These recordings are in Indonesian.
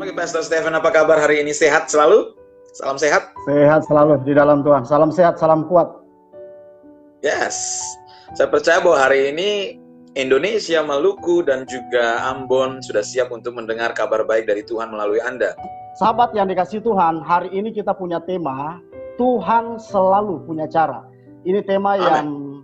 pagi Pastor Stephen, apa kabar hari ini? Sehat selalu? Salam sehat? Sehat selalu di dalam Tuhan. Salam sehat, salam kuat. Yes, saya percaya bahwa hari ini Indonesia, Maluku, dan juga Ambon sudah siap untuk mendengar kabar baik dari Tuhan melalui Anda. Sahabat yang dikasihi Tuhan, hari ini kita punya tema, Tuhan selalu punya cara. Ini tema yang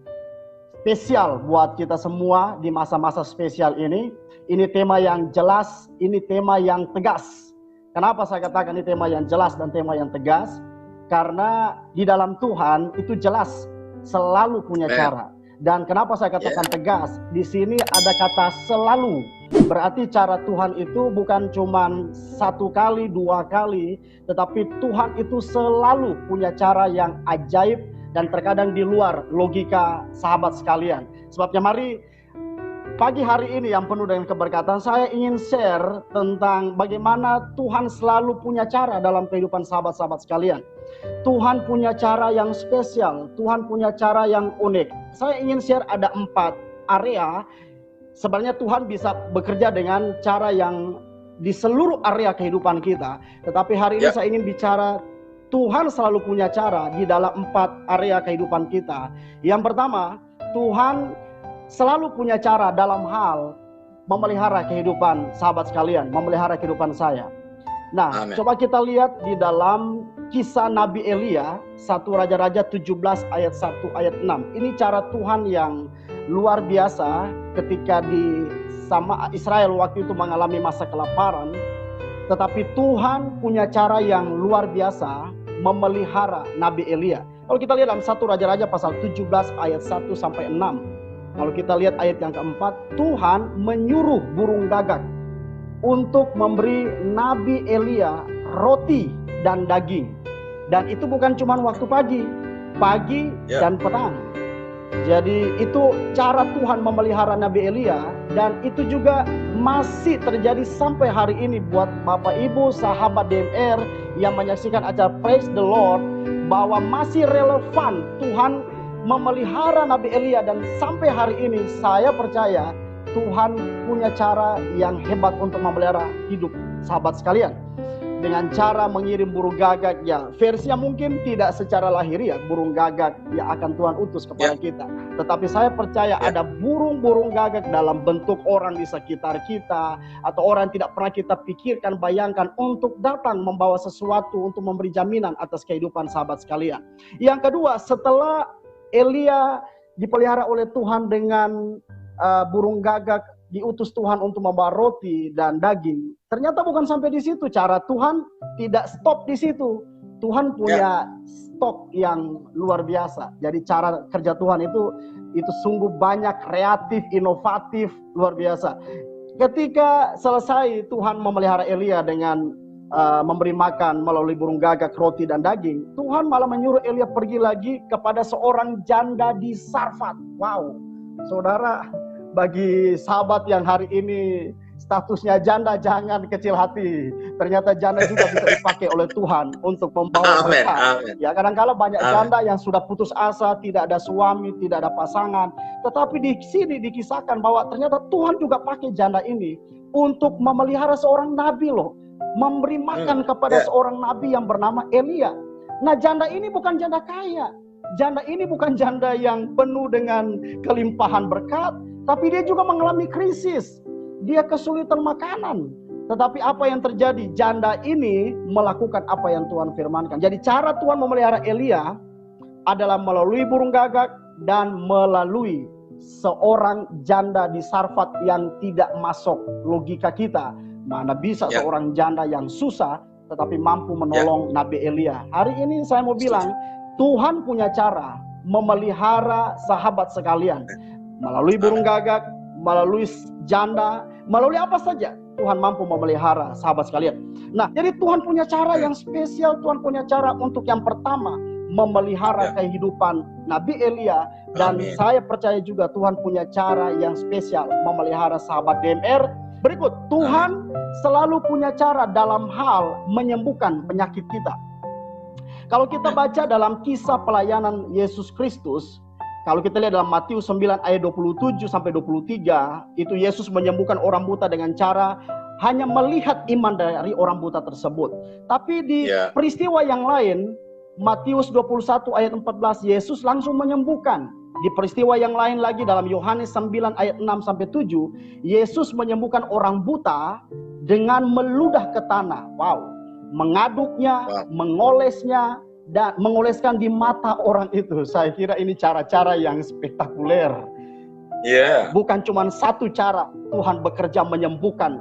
spesial buat kita semua di masa-masa spesial ini. Ini tema yang jelas, ini tema yang tegas. Kenapa saya katakan ini tema yang jelas dan tema yang tegas? Karena di dalam Tuhan itu jelas, selalu punya cara. Dan kenapa saya katakan tegas? Di sini ada kata selalu. Berarti cara Tuhan itu bukan cuma satu kali, dua kali, tetapi Tuhan itu selalu punya cara yang ajaib dan terkadang di luar logika sahabat sekalian. Sebabnya mari pagi hari ini yang penuh dengan keberkatan, saya ingin share tentang bagaimana Tuhan selalu punya cara dalam kehidupan sahabat-sahabat sekalian. Tuhan punya cara yang spesial, Tuhan punya cara yang unik. Saya ingin share ada 4 area. Sebenarnya Tuhan bisa bekerja dengan cara yang di seluruh area kehidupan kita. Tetapi hari ini saya ingin bicara Tuhan selalu punya cara di dalam 4 area kehidupan kita. Yang pertama, Tuhan selalu punya cara dalam hal memelihara kehidupan sahabat sekalian, memelihara kehidupan saya. Nah, coba kita lihat di dalam kisah Nabi Elia, 1 Raja-Raja 17 ayat 1 ayat 6. Ini cara Tuhan yang luar biasa ketika di sama Israel waktu itu mengalami masa kelaparan. Tetapi Tuhan punya cara yang luar biasa memelihara Nabi Elia. Kalau kita lihat dalam 1 Raja-Raja pasal 17 ayat 1 sampai 6. Kalau kita lihat ayat yang keempat, Tuhan menyuruh burung gagak untuk memberi Nabi Elia roti dan daging. Dan itu bukan cuma waktu pagi dan petang. Jadi itu cara Tuhan memelihara Nabi Elia, dan itu juga masih terjadi sampai hari ini buat Bapak Ibu sahabat DMR yang menyaksikan acara Praise the Lord, bahwa masih relevan Tuhan memelihara Nabi Elia. Dan sampai hari ini saya percaya Tuhan punya cara yang hebat untuk memelihara hidup sahabat sekalian. Dengan cara mengirim burung gagak, ya versinya mungkin tidak secara lahiriah burung gagak yang akan Tuhan utus kepada kita. Tetapi saya percaya ada burung-burung gagak dalam bentuk orang di sekitar kita, atau orang yang tidak pernah kita pikirkan, bayangkan, untuk datang membawa sesuatu untuk memberi jaminan atas kehidupan sahabat sekalian. Yang kedua, setelah Elia dipelihara oleh Tuhan dengan burung gagak, diutus Tuhan untuk membawa roti dan daging. Ternyata bukan sampai di situ. Cara Tuhan tidak stop di situ. Tuhan punya stok yang luar biasa. Jadi cara kerja Tuhan itu sungguh banyak, kreatif, inovatif, luar biasa. Ketika selesai Tuhan memelihara Elia dengan memberi makan melalui burung gagak, roti dan daging, Tuhan malah menyuruh Elia pergi lagi kepada seorang janda di Sarfat. Wow, saudara, bagi sahabat yang hari ini statusnya janda, jangan kecil hati. Ternyata janda juga bisa dipakai oleh Tuhan untuk membawa berkat. Ya, kadang-kala banyak janda yang sudah putus asa, tidak ada suami, tidak ada pasangan. Tetapi di sini dikisahkan bahwa ternyata Tuhan juga pakai janda ini untuk memelihara seorang nabi loh. Memberi makan kepada seorang nabi yang bernama Elia. Nah, janda ini bukan janda kaya. Janda ini bukan janda yang penuh dengan kelimpahan berkat, tapi dia juga mengalami krisis. Dia kesulitan makanan. Tetapi apa yang terjadi? Janda ini melakukan apa yang Tuhan firmankan. Jadi cara Tuhan memelihara Elia adalah melalui burung gagak dan melalui seorang janda di Sarfat yang tidak masuk logika kita. Mana bisa seorang janda yang susah tetapi mampu menolong Nabi Elia. Hari ini saya mau bilang, Tuhan punya cara memelihara sahabat sekalian. Melalui burung gagak, melalui janda, melalui apa saja Tuhan mampu memelihara sahabat sekalian. Nah, jadi Tuhan punya cara yang spesial. Tuhan punya cara untuk yang pertama memelihara kehidupan Nabi Elia. Dan saya percaya juga Tuhan punya cara yang spesial memelihara sahabat DMR. Berikut, Tuhan selalu punya cara dalam hal menyembuhkan penyakit kita. Kalau kita baca dalam kisah pelayanan Yesus Kristus, kalau kita lihat dalam Matius 9 ayat 27 sampai 23, itu Yesus menyembuhkan orang buta dengan cara hanya melihat iman dari orang buta tersebut. Tapi di peristiwa yang lain, Matius 21 ayat 14, Yesus langsung menyembuhkan. Di peristiwa yang lain lagi dalam Yohanes 9 ayat 6-7, Yesus menyembuhkan orang buta dengan meludah ke tanah. Wow, mengaduknya, mengolesnya, dan mengoleskan di mata orang itu. Saya kira ini cara-cara yang spektakuler. Bukan cuma satu cara Tuhan bekerja menyembuhkan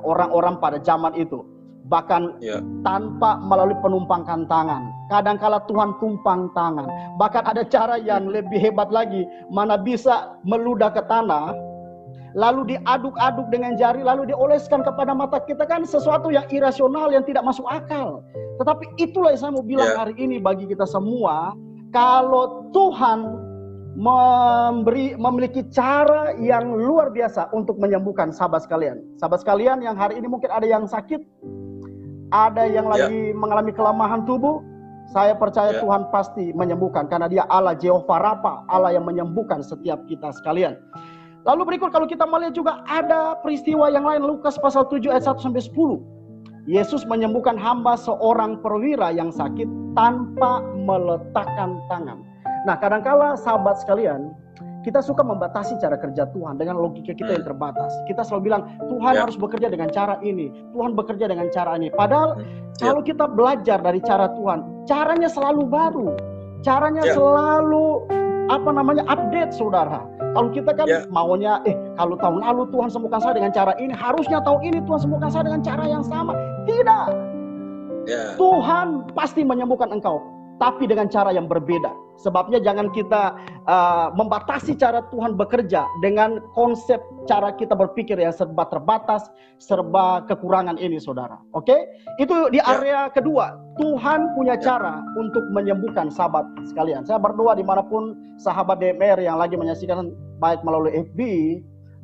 orang-orang pada zaman itu. Bahkan tanpa melalui penumpangkan tangan. Kadangkala Tuhan tumpang tangan. Bahkan ada cara yang lebih hebat lagi. Mana bisa meludah ke tanah, lalu diaduk-aduk dengan jari, lalu dioleskan kepada mata kita. Kan sesuatu yang irasional, yang tidak masuk akal. Tetapi itulah yang saya mau bilang hari ini bagi kita semua. Kalau Tuhan memiliki cara yang luar biasa untuk menyembuhkan sahabat sekalian. Sahabat sekalian yang hari ini mungkin ada yang sakit, ada yang lagi mengalami kelemahan tubuh, saya percaya Tuhan pasti menyembuhkan. Karena Dia Allah Jehovah Rafa, Allah yang menyembuhkan setiap kita sekalian. Lalu berikut kalau kita melihat juga ada peristiwa yang lain, Lukas pasal 7 ayat 1-10. Yesus menyembuhkan hamba seorang perwira yang sakit tanpa meletakkan tangan. Nah, kadangkala sahabat sekalian, kita suka membatasi cara kerja Tuhan dengan logika kita yang terbatas. Kita selalu bilang, Tuhan harus bekerja dengan cara ini, Tuhan bekerja dengan cara ini. Padahal kalau kita belajar dari cara Tuhan, caranya selalu baru, caranya selalu update, saudara. Kalau kita kan maunya, kalau tahun lalu Tuhan sembuhkan saya dengan cara ini, harusnya tahun ini Tuhan sembuhkan saya dengan cara yang sama. Tidak. Tuhan pasti menyembuhkan engkau, tapi dengan cara yang berbeda. Sebabnya jangan kita membatasi cara Tuhan bekerja dengan konsep cara kita berpikir yang serba terbatas, serba kekurangan ini, saudara. Oke? Itu di area kedua. Tuhan punya cara untuk menyembuhkan sahabat sekalian. Saya berdoa dimanapun sahabat DMR yang lagi menyaksikan baik melalui FB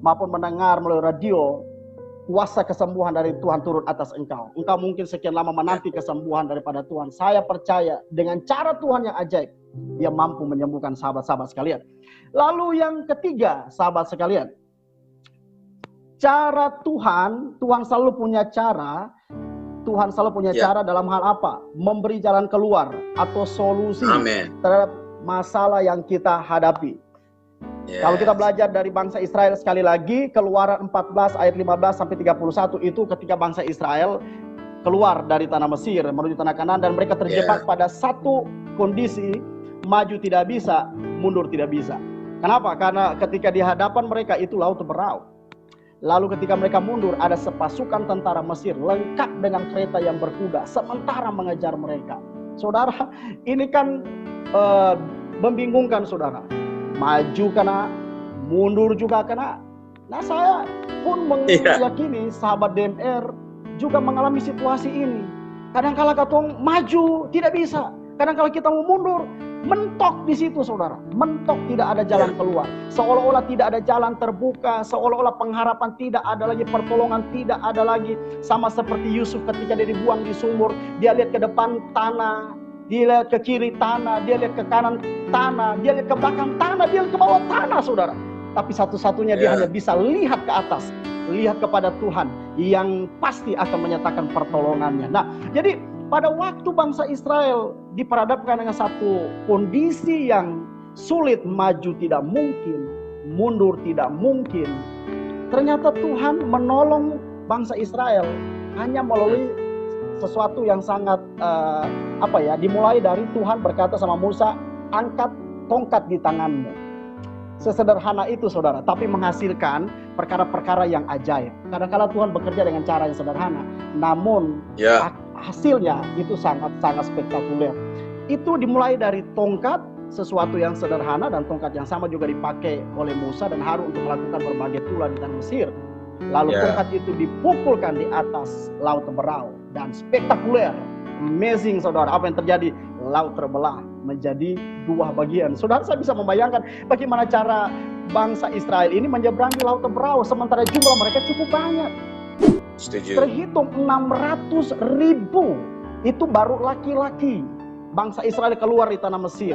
maupun mendengar melalui radio, kuasa kesembuhan dari Tuhan turun atas engkau. Engkau mungkin sekian lama menanti kesembuhan daripada Tuhan. Saya percaya dengan cara Tuhan yang ajaib, Dia mampu menyembuhkan sahabat-sahabat sekalian. Lalu yang ketiga, sahabat sekalian, cara Tuhan selalu punya cara. Tuhan selalu punya cara dalam hal apa? Memberi jalan keluar atau solusi terhadap masalah yang kita hadapi. Kalau kita belajar dari bangsa Israel sekali lagi, Keluaran 14 ayat 15-31 itu ketika bangsa Israel keluar dari tanah Mesir menuju tanah Kanaan, dan mereka terjebak pada satu kondisi, maju tidak bisa, mundur tidak bisa. Kenapa? Karena ketika di hadapan mereka itu laut beraung. Lalu ketika mereka mundur, ada sepasukan tentara Mesir lengkap dengan kereta yang berkuda sementara mengejar mereka. Saudara, ini kan membingungkan, saudara. Maju kena, mundur juga kena. Nah, saya pun meyakini sahabat DMR juga mengalami situasi ini. Kadang-kala katong maju tidak bisa, kadang-kala kita mau mundur, mentok di situ, saudara. Mentok, tidak ada jalan keluar. Seolah-olah tidak ada jalan terbuka, seolah-olah pengharapan tidak ada lagi, pertolongan tidak ada lagi. Sama seperti Yusuf ketika dia dibuang di sumur, dia lihat ke depan tanah, dia lihat ke kiri tanah, dia lihat ke kanan tanah, dia lihat ke belakang tanah, dia lihat ke bawah tanah, saudara. Tapi satu-satunya dia hanya bisa lihat ke atas, lihat kepada Tuhan yang pasti akan menyatakan pertolongannya. Nah, jadi pada waktu bangsa Israel diperhadapkan dengan satu kondisi yang sulit, maju tidak mungkin, mundur tidak mungkin, ternyata Tuhan menolong bangsa Israel hanya melalui sesuatu yang sangat dimulai dari Tuhan berkata sama Musa, angkat tongkat di tanganmu. Sesederhana itu, saudara, tapi menghasilkan perkara-perkara yang ajaib. Kadang-kadang Tuhan bekerja dengan cara yang sederhana, namun hasilnya itu sangat-sangat spektakuler. Itu dimulai dari tongkat, sesuatu yang sederhana, dan tongkat yang sama juga dipakai oleh Musa dan Harun untuk melakukan berbagai tulah di tanah Mesir. Lalu tongkat itu dipukulkan di atas laut beraung, dan spektakuler, amazing, saudara, apa yang terjadi? Laut terbelah menjadi dua bagian. Saudara, saya bisa membayangkan bagaimana cara bangsa Israel ini menyeberangi laut beraung sementara jumlah mereka cukup banyak. Setuju. Terhitung 600.000 itu baru laki-laki bangsa Israel keluar di tanah Mesir.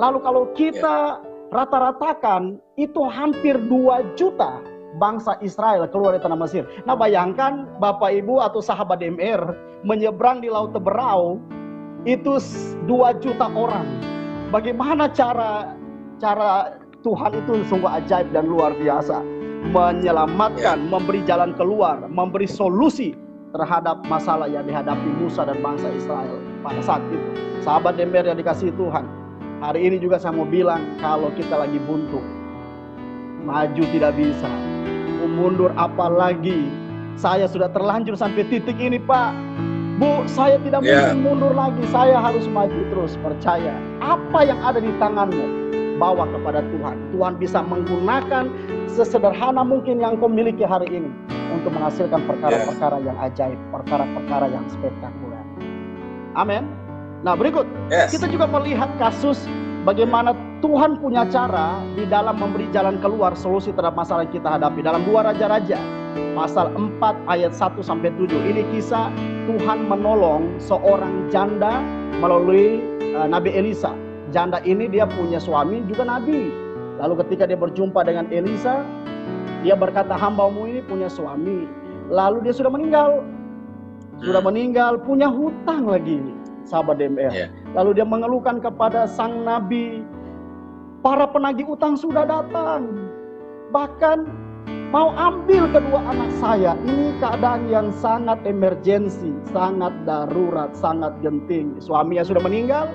Lalu kalau kita rata-ratakan itu hampir 2 juta bangsa Israel keluar dari tanah Mesir. Nah, bayangkan Bapak Ibu atau sahabat DMR menyeberang di Laut Teberau itu 2 juta orang. Bagaimana cara Tuhan itu sungguh ajaib dan luar biasa, menyelamatkan, memberi jalan keluar, memberi solusi terhadap masalah yang dihadapi Musa dan bangsa Israel pada saat itu. Sahabat DMR yang dikasihi Tuhan, hari ini juga saya mau bilang, kalau kita lagi buntu, maju tidak bisa, mundur apalagi. Saya sudah terlanjur sampai titik ini, Pak. Bu, saya tidak mungkin mundur lagi, saya harus maju terus. Percaya, apa yang ada di tanganmu, bawa kepada Tuhan. Tuhan bisa menggunakan sesederhana mungkin yang kau miliki hari ini untuk menghasilkan perkara-perkara yang ajaib, perkara-perkara yang spektakuler. Amin. Nah, berikut kita juga melihat kasus bagaimana Tuhan punya cara di dalam memberi jalan keluar, solusi terhadap masalah yang kita hadapi. Dalam 2 Raja-Raja pasal 4 ayat 1-7. Ini kisah Tuhan menolong seorang janda melalui Nabi Elisa. Janda ini dia punya suami juga nabi. Lalu ketika dia berjumpa dengan Elisa, dia berkata, hambamu ini punya suami, lalu dia sudah meninggal. Sudah meninggal, punya hutang lagi, sahabat DMR. Lalu dia mengeluhkan kepada sang nabi, para penagih utang sudah datang, bahkan mau ambil kedua anak saya. Ini keadaan yang sangat emergensi, sangat darurat, sangat genting. Suaminya sudah meninggal,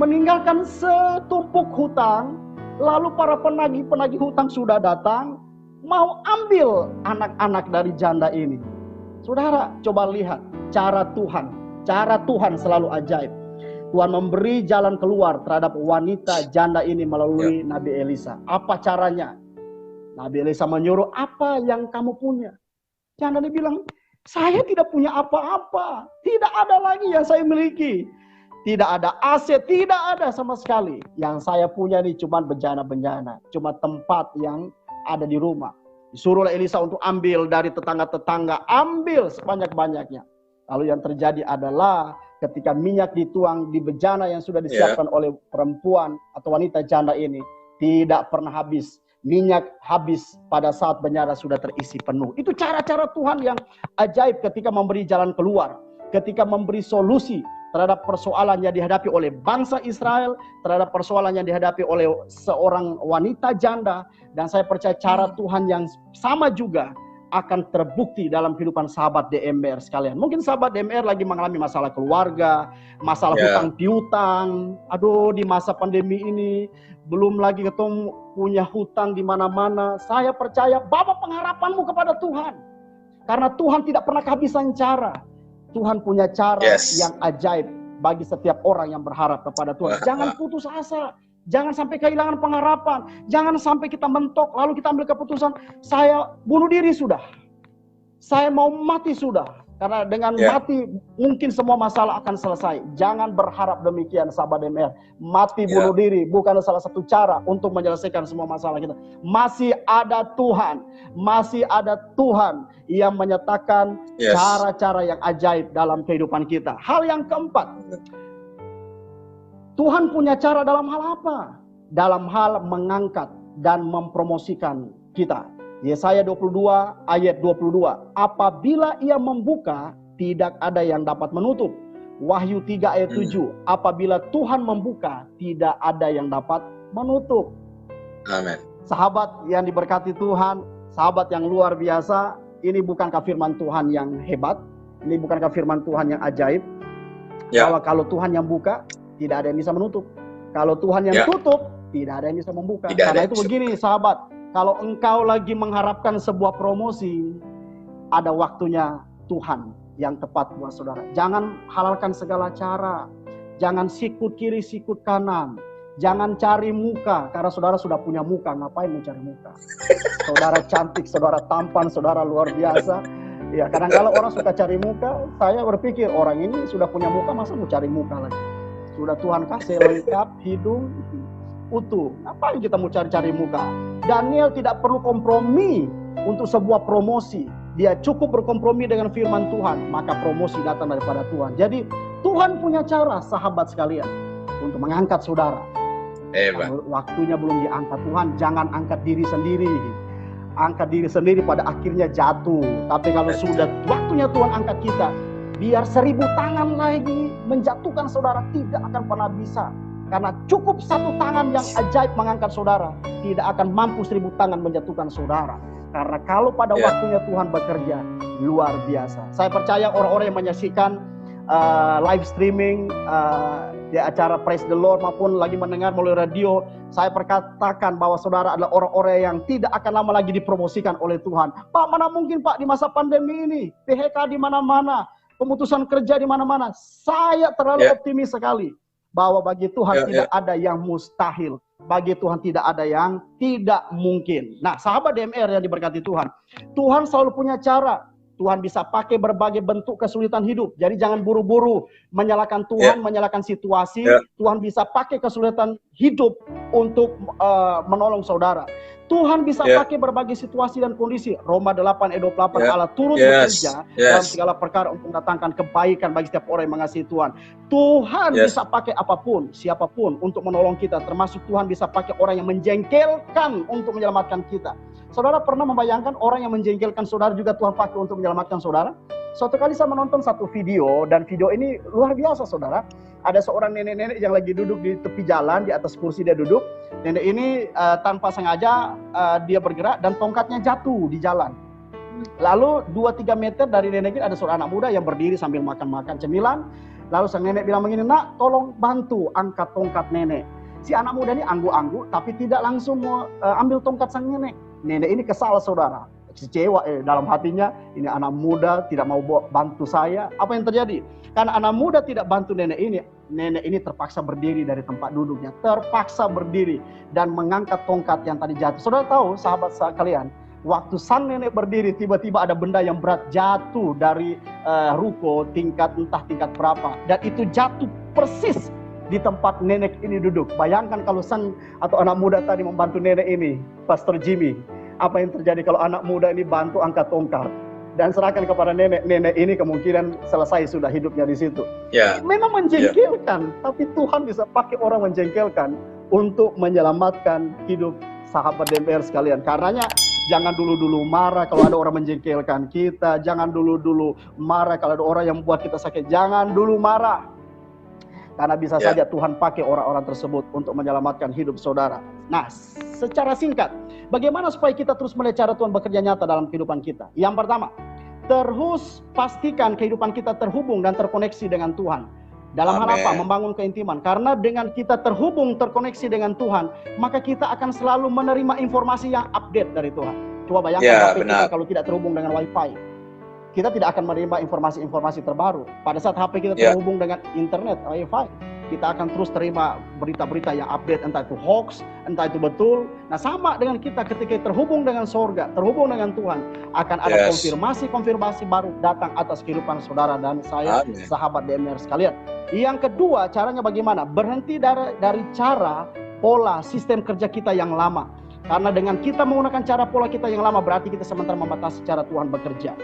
meninggalkan setumpuk hutang. Lalu para penagih hutang sudah datang, mau ambil anak-anak dari janda ini. Saudara, coba lihat cara Tuhan. Cara Tuhan selalu ajaib. Tuhan memberi jalan keluar terhadap wanita janda ini melalui Nabi Elisa. Apa caranya? Nabi Elisa menyuruh, apa yang kamu punya? Janda ini bilang, saya tidak punya apa-apa. Tidak ada lagi yang saya miliki. Tidak ada aset, tidak ada sama sekali. Yang saya punya ini cuma bejana-bejana, cuma tempat yang ada di rumah. Disuruhlah Elisa untuk ambil dari tetangga-tetangga, ambil sebanyak-banyaknya. Lalu yang terjadi adalah ketika minyak dituang di bejana yang sudah disiapkan oleh perempuan atau wanita janda ini, tidak pernah habis. Minyak habis pada saat bejana sudah terisi penuh. Itu cara-cara Tuhan yang ajaib ketika memberi jalan keluar, ketika memberi solusi terhadap persoalan yang dihadapi oleh bangsa Israel, terhadap persoalan yang dihadapi oleh seorang wanita janda. Dan saya percaya cara Tuhan yang sama juga akan terbukti dalam kehidupan sahabat DMR sekalian. Mungkin sahabat DMR lagi mengalami masalah keluarga, masalah hutang piutang. Aduh, di masa pandemi ini belum lagi ketemu punya hutang di mana-mana. Saya percaya bawa pengharapanmu kepada Tuhan. Karena Tuhan tidak pernah kehabisan cara. Tuhan punya cara yang ajaib bagi setiap orang yang berharap kepada Tuhan. Jangan putus asa. Jangan sampai kehilangan pengharapan. Jangan sampai kita mentok lalu kita ambil keputusan, saya bunuh diri sudah. Saya mau mati sudah. Karena dengan mati mungkin semua masalah akan selesai. Jangan berharap demikian, sahabat DMR. Mati bunuh diri bukan salah satu cara untuk menyelesaikan semua masalah kita. Masih ada Tuhan. Masih ada Tuhan yang menyatakan cara-cara yang ajaib dalam kehidupan kita. Hal yang keempat, Tuhan punya cara dalam hal apa? Dalam hal mengangkat dan mempromosikan kita. Yesaya 22 ayat 22. Apabila ia membuka, tidak ada yang dapat menutup. Wahyu 3 ayat 7. Apabila Tuhan membuka, tidak ada yang dapat menutup. Amin. Sahabat yang diberkati Tuhan, sahabat yang luar biasa, ini bukankah firman Tuhan yang hebat? Ini bukankah firman Tuhan yang ajaib? Kalau Tuhan yang buka, tidak ada yang bisa menutup. Kalau Tuhan yang tutup, tidak ada yang bisa membuka. Karena itu begini, sahabat. Kalau engkau lagi mengharapkan sebuah promosi, ada waktunya Tuhan yang tepat buat saudara. Jangan halalkan segala cara. Jangan sikut kiri, sikut kanan. Jangan cari muka, karena saudara sudah punya muka. Ngapain mau cari muka? Saudara cantik, saudara tampan, saudara luar biasa. Ya, kadang-kadang orang suka cari muka. Saya berpikir, orang ini sudah punya muka, masa mau cari muka lagi? Sudah Tuhan kasih lengkap, hidung utuh. Ngapain kita mau cari-cari muka? Daniel tidak perlu kompromi untuk sebuah promosi. Dia cukup berkompromi dengan firman Tuhan, maka promosi datang daripada Tuhan. Jadi Tuhan punya cara, sahabat sekalian, untuk mengangkat saudara. Waktunya belum diangkat Tuhan, jangan angkat diri sendiri. angkat diri sendiri pada akhirnya jatuh. Tapi kalau sudah waktunya Tuhan angkat kita, biar 1000 tangan lagi menjatuhkan saudara tidak akan pernah bisa. Karena cukup 1 tangan yang ajaib mengangkat saudara, tidak akan mampu 1000 tangan menjatuhkan saudara. Karena kalau pada waktunya Tuhan bekerja, luar biasa. Saya percaya orang-orang yang menyaksikan live streaming di acara Praise the Lord maupun lagi mendengar melalui radio, saya perkatakan bahwa saudara adalah orang-orang yang tidak akan lama lagi dipromosikan oleh Tuhan. Pak, mana mungkin Pak di masa pandemi ini, PHK di mana-mana, pemutusan kerja di mana-mana. Saya terlalu optimis sekali bahwa bagi Tuhan tidak ada yang mustahil. Bagi Tuhan tidak ada yang tidak mungkin. Nah, sahabat DMR yang diberkati Tuhan, Tuhan selalu punya cara. Tuhan bisa pakai berbagai bentuk kesulitan hidup. Jadi jangan buru-buru menyalahkan Tuhan, menyalahkan situasi. Tuhan bisa pakai kesulitan hidup untuk menolong saudara. Tuhan bisa pakai berbagai situasi dan kondisi. Roma 8:28 Allah turut bekerja dalam segala perkara untuk mendatangkan kebaikan bagi setiap orang yang mengasihi Tuhan. Tuhan bisa pakai apapun, siapapun untuk menolong kita. Termasuk Tuhan bisa pakai orang yang menjengkelkan untuk menyelamatkan kita. Saudara pernah membayangkan orang yang menjengkelkan saudara juga Tuhan pakai untuk menyelamatkan saudara? Suatu kali saya menonton satu video, dan video ini luar biasa saudara. Ada seorang nenek-nenek yang lagi duduk di tepi jalan, di atas kursi dia duduk. Nenek ini tanpa sengaja dia bergerak dan tongkatnya jatuh di jalan. Lalu 2-3 meter dari nenek ini ada seorang anak muda yang berdiri sambil makan-makan cemilan. Lalu sang nenek bilang begini, "Nak, tolong bantu angkat tongkat nenek." Si anak muda ini angguk-angguk tapi tidak langsung mau ambil tongkat sang nenek. Nenek ini kesal saudara, kecewa dalam hatinya, ini anak muda tidak mau bantu saya. Apa yang terjadi? Karena anak muda tidak bantu nenek ini terpaksa berdiri dari tempat duduknya, terpaksa berdiri dan mengangkat tongkat yang tadi jatuh. Saudara tahu, sahabat kalian, waktu sang nenek berdiri, tiba-tiba ada benda yang berat jatuh dari ruko entah tingkat berapa, dan itu jatuh persis di tempat nenek ini duduk. Bayangkan kalau sang atau anak muda tadi membantu nenek ini, Pastor Jimmy, apa yang terjadi kalau anak muda ini bantu angkat tongkat dan serahkan kepada nenek? Nenek ini kemungkinan selesai sudah hidupnya di situ. Memang menjengkelkan, tapi Tuhan bisa pakai orang menjengkelkan untuk menyelamatkan hidup sahabat DMR sekalian. Karenanya jangan dulu-dulu marah kalau ada orang menjengkelkan kita, jangan dulu-dulu marah kalau ada orang yang membuat kita sakit, jangan dulu marah. Karena bisa saja Tuhan pakai orang-orang tersebut untuk menyelamatkan hidup saudara. Nah, secara singkat, bagaimana supaya kita terus melihat cara Tuhan bekerja nyata dalam kehidupan kita? Yang pertama, terus pastikan kehidupan kita terhubung dan terkoneksi dengan Tuhan. Dalam hal apa? Membangun keintiman. Karena dengan kita terhubung, terkoneksi dengan Tuhan, maka kita akan selalu menerima informasi yang update dari Tuhan. Coba bayangkan HP kita kalau tidak terhubung dengan Wi-Fi, kita tidak akan menerima informasi-informasi terbaru. Pada saat HP kita terhubung dengan internet, Wi-Fi, kita akan terus terima berita-berita yang update, entah itu hoax, entah itu betul. Nah, sama dengan kita ketika terhubung dengan surga, terhubung dengan Tuhan, akan ada konfirmasi-konfirmasi baru datang atas kehidupan saudara dan saya, sahabat DMR sekalian. Yang kedua, caranya bagaimana? Berhenti dari cara, pola, sistem kerja kita yang lama. Karena dengan kita menggunakan cara pola kita yang lama, berarti kita sementara membatasi cara Tuhan bekerja.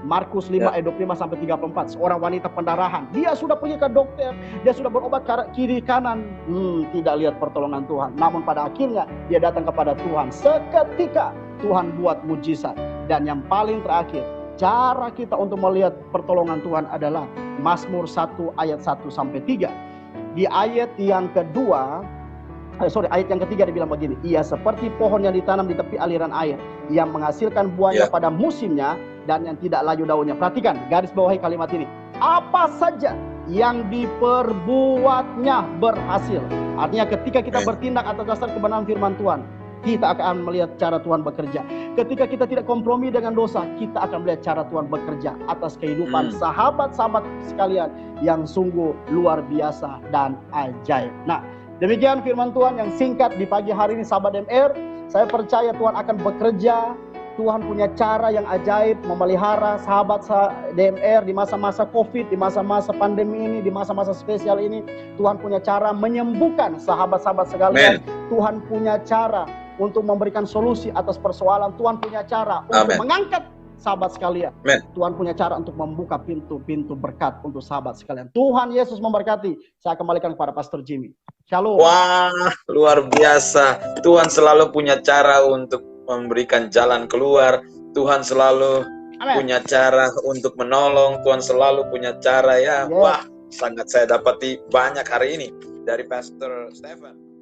Markus 5:25-34, seorang wanita pendarahan, dia sudah pergi ke dokter, dia sudah berobat kiri kanan, tidak lihat pertolongan Tuhan. Namun pada akhirnya dia datang kepada Tuhan. Seketika Tuhan buat mujizat. Dan yang paling terakhir, cara kita untuk melihat pertolongan Tuhan adalah Mazmur 1 ayat 1-3. Di ayat yang kedua, ayat yang ketiga dibilang begini, ia seperti pohon yang ditanam di tepi aliran air, yang menghasilkan buahnya pada musimnya dan yang tidak layu daunnya. Perhatikan, garis bawahi kalimat ini. Apa saja yang diperbuatnya berhasil. Artinya ketika kita bertindak atas dasar kebenaran firman Tuhan, kita akan melihat cara Tuhan bekerja. Ketika kita tidak kompromi dengan dosa, kita akan melihat cara Tuhan bekerja atas kehidupan sahabat-sahabat sekalian yang sungguh luar biasa dan ajaib. Nah, demikian firman Tuhan yang singkat di pagi hari ini sahabat DMR. Saya percaya Tuhan akan bekerja. Tuhan punya cara yang ajaib memelihara sahabat DMR di masa-masa COVID, di masa-masa pandemi ini, di masa-masa spesial ini. Tuhan punya cara menyembuhkan sahabat-sahabat sekalian. Tuhan punya cara untuk memberikan solusi atas persoalan. Tuhan punya cara untuk mengangkat sahabat sekalian. Tuhan punya cara untuk membuka pintu-pintu berkat untuk sahabat sekalian. Tuhan Yesus memberkati. Saya kembalikan kepada Pastor Jimmy. Shalom. Wah, luar biasa. Tuhan selalu punya cara untuk memberikan jalan keluar. Tuhan selalu punya cara untuk menolong. Tuhan selalu punya cara ya. Wah, sangat saya dapati banyak hari ini dari Pastor Stephen.